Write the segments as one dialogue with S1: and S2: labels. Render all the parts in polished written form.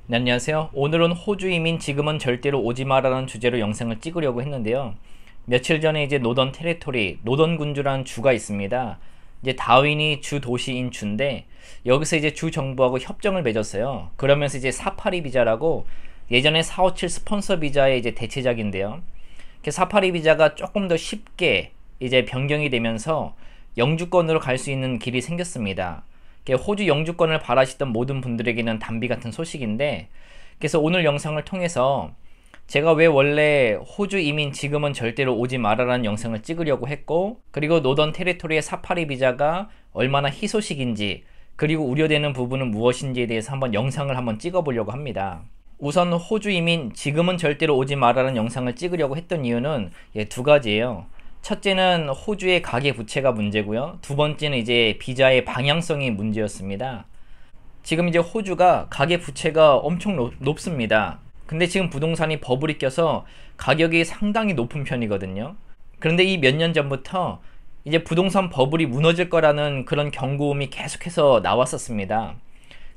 S1: 네, 안녕하세요. 오늘은 호주 이민 지금은 절대로 오지 마라는 주제로 영상을 찍으려고 했는데요. 며칠 전에 이제 노던 테리토리, 노던 군주라는 주가 있습니다. 이제 다윈이 주 도시인 주인데 여기서 이제 주 정부하고 협정을 맺었어요. 그러면서 이제 사파리 비자라고 예전에 457 스폰서 비자의 이제 대체작인데요. 사파리 비자가 조금 더 쉽게 이제 변경이 되면서 영주권으로 갈 수 있는 길이 생겼습니다. 호주 영주권을 바라시던 모든 분들에게는 단비 같은 소식인데, 그래서 오늘 영상을 통해서 제가 왜 원래 호주 이민 지금은 절대로 오지 마라라는 영상을 찍으려고 했고, 그리고 노던 테리토리의 사파리 비자가 얼마나 희소식인지, 그리고 우려되는 부분은 무엇인지에 대해서 한번 영상을 한번 찍어보려고 합니다. 우선 호주 이민 지금은 절대로 오지 마라라는 영상을 찍으려고 했던 이유는 두 가지예요. 첫째는 호주의 가계부채가 문제고요. 두 번째는 이제 비자의 방향성이 문제였습니다. 지금 이제 호주가 가계부채가 엄청 높습니다. 근데 지금 부동산이 버블이 껴서 가격이 상당히 높은 편이거든요. 그런데 이 몇 년 전부터 이제 부동산 버블이 무너질 거라는 그런 경고음이 계속해서 나왔었습니다.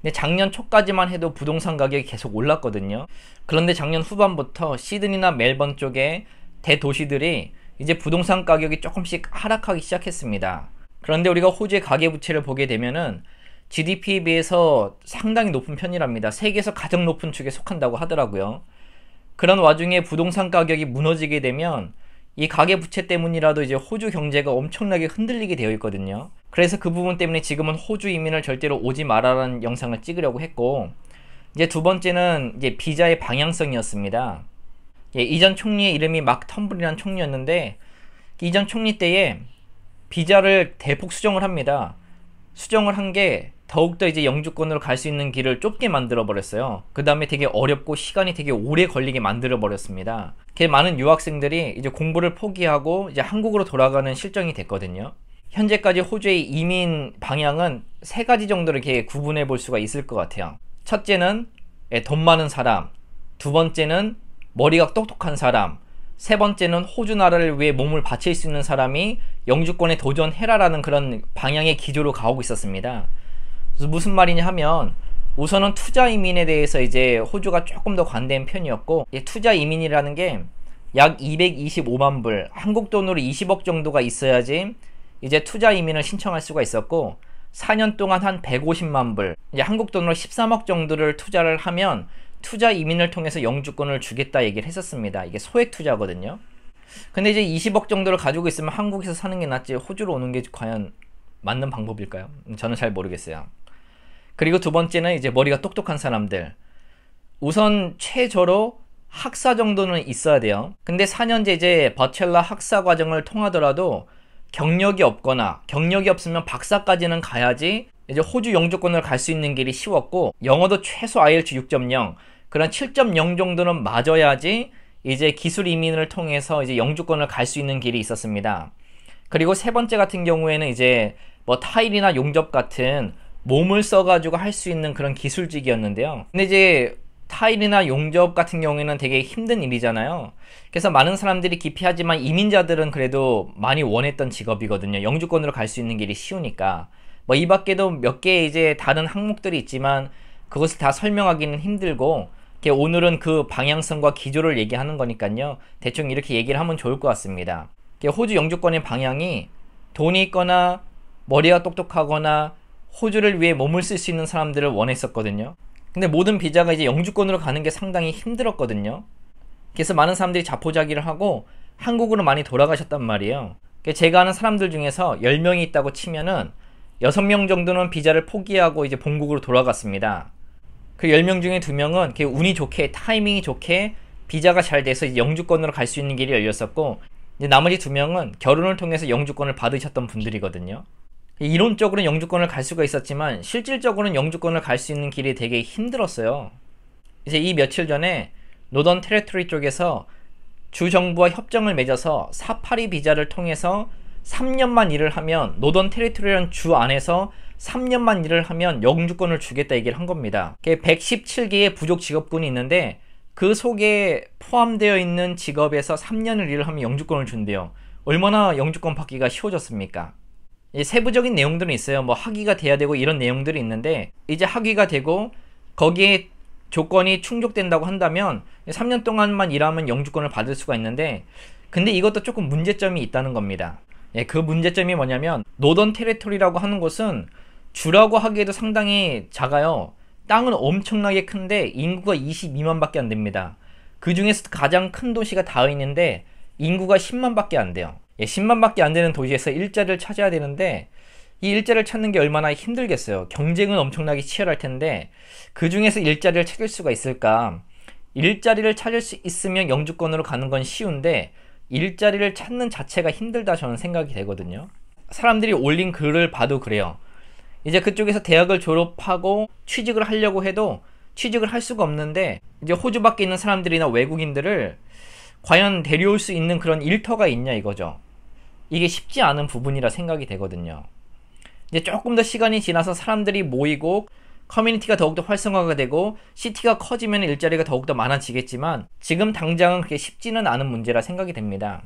S1: 근데 작년 초까지만 해도 부동산 가격이 계속 올랐거든요. 그런데 작년 후반부터 시드니나 멜번 쪽에 대도시들이 이제 부동산 가격이 조금씩 하락하기 시작했습니다. 그런데 우리가 호주의 가계부채를 보게 되면은 GDP에 비해서 상당히 높은 편이랍니다. 세계에서 가장 높은 축에 속한다고 하더라고요. 그런 와중에 부동산 가격이 무너지게 되면 이 가계부채 때문이라도 이제 호주 경제가 엄청나게 흔들리게 되어 있거든요. 그래서 그 부분 때문에 지금은 호주 이민을 절대로 오지 마라라는 영상을 찍으려고 했고, 이제 두 번째는 이제 비자의 방향성이었습니다. 이전 총리의 이름이 막 텀블이라는 총리였는데, 이전 총리 때에 비자를 대폭 수정을 합니다. 수정을 한 게 더욱더 이제 영주권으로 갈 수 있는 길을 좁게 만들어 버렸어요. 그 다음에 되게 어렵고 시간이 되게 오래 걸리게 만들어 버렸습니다. 많은 유학생들이 이제 공부를 포기하고 이제 한국으로 돌아가는 실정이 됐거든요. 현재까지 호주의 이민 방향은 세 가지 정도로 이렇게 구분해 볼 수가 있을 것 같아요. 첫째는 돈 많은 사람, 두 번째는 머리가 똑똑한 사람, 세 번째는 호주 나라를 위해 몸을 바칠 수 있는 사람이 영주권에 도전해라라는 그런 방향의 기조로 가고 있었습니다. 그래서 무슨 말이냐 하면, 우선은 투자 이민에 대해서 이제 호주가 조금 더 관대한 편이었고, 투자 이민이라는 게 약 225만 불, 한국 돈으로 20억 정도가 있어야지 이제 투자 이민을 신청할 수가 있었고, 4년 동안 한 150만 불, 이제 한국 돈으로 13억 정도를 투자를 하면 투자 이민을 통해서 영주권을 주겠다 얘기를 했었습니다. 이게 소액 투자거든요. 근데 이제 20억 정도를 가지고 있으면 한국에서 사는 게 낫지 호주로 오는 게 과연 맞는 방법일까요? 저는 잘 모르겠어요. 그리고 두 번째는 이제 머리가 똑똑한 사람들. 우선 최저로 학사 정도는 있어야 돼요. 근데 4년제 이제 버첼러 학사 과정을 통하더라도 경력이 없거나, 경력이 없으면 박사까지는 가야지 이제 호주 영주권을 갈 수 있는 길이 쉬웠고, 영어도 최소 IELTS 6.0, 그런 7.0 정도는 맞아야지 이제 기술 이민을 통해서 이제 영주권을 갈 수 있는 길이 있었습니다. 그리고 세 번째 같은 경우에는 이제 뭐 타일이나 용접 같은 몸을 써가지고 할 수 있는 그런 기술직이었는데요. 근데 이제 타일이나 용접 같은 경우에는 되게 힘든 일이잖아요. 그래서 많은 사람들이 기피하지만 이민자들은 그래도 많이 원했던 직업이거든요. 영주권으로 갈 수 있는 길이 쉬우니까. 뭐 이 밖에도 몇 개 이제 다른 항목들이 있지만 그것을 다 설명하기는 힘들고, 오늘은 그 방향성과 기조를 얘기하는 거니까요. 대충 이렇게 얘기를 하면 좋을 것 같습니다. 호주 영주권의 방향이 돈이 있거나 머리가 똑똑하거나 호주를 위해 몸을 쓸 수 있는 사람들을 원했었거든요. 근데 모든 비자가 이제 영주권으로 가는 게 상당히 힘들었거든요. 그래서 많은 사람들이 자포자기를 하고 한국으로 많이 돌아가셨단 말이에요. 제가 아는 사람들 중에서 10명이 있다고 치면은 6명 정도는 비자를 포기하고 이제 본국으로 돌아갔습니다. 그 10명 중에 2명은 운이 좋게, 타이밍이 좋게 비자가 잘 돼서 이제 영주권으로 갈 수 있는 길이 열렸었고, 이제 나머지 2명은 결혼을 통해서 영주권을 받으셨던 분들이거든요. 이론적으로는 영주권을 갈 수가 있었지만 실질적으로는 영주권을 갈 수 있는 길이 되게 힘들었어요. 이제 이 며칠 전에 노던 테리토리 쪽에서 주 정부와 협정을 맺어서 사파리 비자를 통해서 3년만 일을 하면, 노던 테리토리라는 주 안에서 3년만 일을 하면 영주권을 주겠다 얘기를 한 겁니다. 117개의 부족 직업군이 있는데 그 속에 포함되어 있는 직업에서 3년을 일을 하면 영주권을 준대요. 얼마나 영주권 받기가 쉬워졌습니까? 세부적인 내용들은 있어요. 뭐 학위가 돼야 되고 이런 내용들이 있는데, 이제 학위가 되고 거기에 조건이 충족된다고 한다면 3년 동안만 일하면 영주권을 받을 수가 있는데, 근데 이것도 조금 문제점이 있다는 겁니다. 예, 그 문제점이 뭐냐면 노던 테리토리라고 하는 곳은 주라고 하기에도 상당히 작아요. 땅은 엄청나게 큰데 인구가 22만 밖에 안 됩니다. 그 중에서 가장 큰 도시가 다윈인데 인구가 10만 밖에 안 돼요. 예, 10만 밖에 안 되는 도시에서 일자리를 찾아야 되는데 이 일자리를 찾는 게 얼마나 힘들겠어요. 경쟁은 엄청나게 치열할 텐데 그 중에서 일자리를 찾을 수가 있을까? 일자리를 찾을 수 있으면 영주권으로 가는 건 쉬운데 일자리를 찾는 자체가 힘들다 저는 생각이 되거든요. 사람들이 올린 글을 봐도 그래요. 이제 그쪽에서 대학을 졸업하고 취직을 하려고 해도 취직을 할 수가 없는데 이제 호주 밖에 있는 사람들이나 외국인들을 과연 데려올 수 있는 그런 일터가 있냐 이거죠. 이게 쉽지 않은 부분이라 생각이 되거든요. 이제 조금 더 시간이 지나서 사람들이 모이고 커뮤니티가 더욱더 활성화가 되고 시티가 커지면 일자리가 더욱더 많아지겠지만 지금 당장은 그렇게 쉽지는 않은 문제라 생각이 됩니다.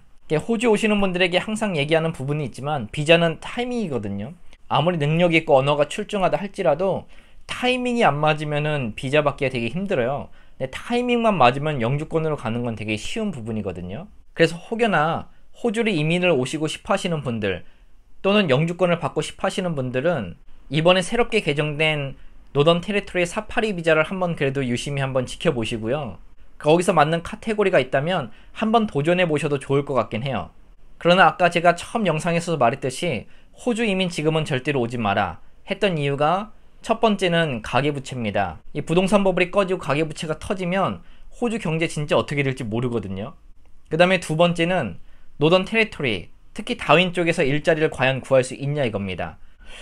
S1: 호주 오시는 분들에게 항상 얘기하는 부분이 있지만 비자는 타이밍이거든요. 아무리 능력이 있고 언어가 출중하다 할지라도 타이밍이 안 맞으면은 비자 받기가 되게 힘들어요. 근데 타이밍만 맞으면 영주권으로 가는 건 되게 쉬운 부분이거든요. 그래서 혹여나 호주로 이민을 오시고 싶어 하시는 분들 또는 영주권을 받고 싶어 하시는 분들은 이번에 새롭게 개정된 노던 테리토리의 사파리 비자를 한번 그래도 유심히 한번 지켜보시고요. 거기서 맞는 카테고리가 있다면 한번 도전해 보셔도 좋을 것 같긴 해요. 그러나 아까 제가 처음 영상에서도 말했듯이 호주 이민 지금은 절대로 오지 마라 했던 이유가 첫 번째는 가계부채입니다. 이 부동산 버블이 꺼지고 가계부채가 터지면 호주 경제 진짜 어떻게 될지 모르거든요. 그 다음에 두 번째는 노던 테리토리, 특히 다윈 쪽에서 일자리를 과연 구할 수 있냐 이겁니다.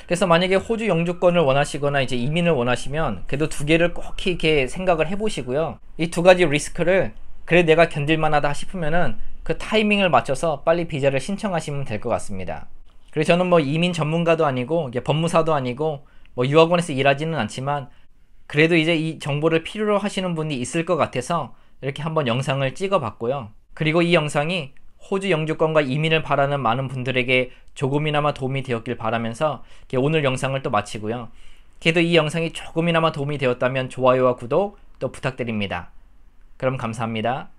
S1: 그래서 만약에 호주 영주권을 원하시거나 이제 이민을 원하시면 그래도 두 개를 꼭 이렇게 생각을 해보시고요. 이 두 가지 리스크를 그래 내가 견딜만하다 싶으면은 그 타이밍을 맞춰서 빨리 비자를 신청하시면 될 것 같습니다. 그래서 저는 뭐 이민 전문가도 아니고 법무사도 아니고 뭐 유학원에서 일하지는 않지만 그래도 이제 이 정보를 필요로 하시는 분이 있을 것 같아서 이렇게 한번 영상을 찍어 봤고요. 그리고 이 영상이 호주 영주권과 이민을 바라는 많은 분들에게 조금이나마 도움이 되었길 바라면서 오늘 영상을 또 마치고요. 그래도 이 영상이 조금이나마 도움이 되었다면 좋아요와 구독 또 부탁드립니다. 그럼 감사합니다.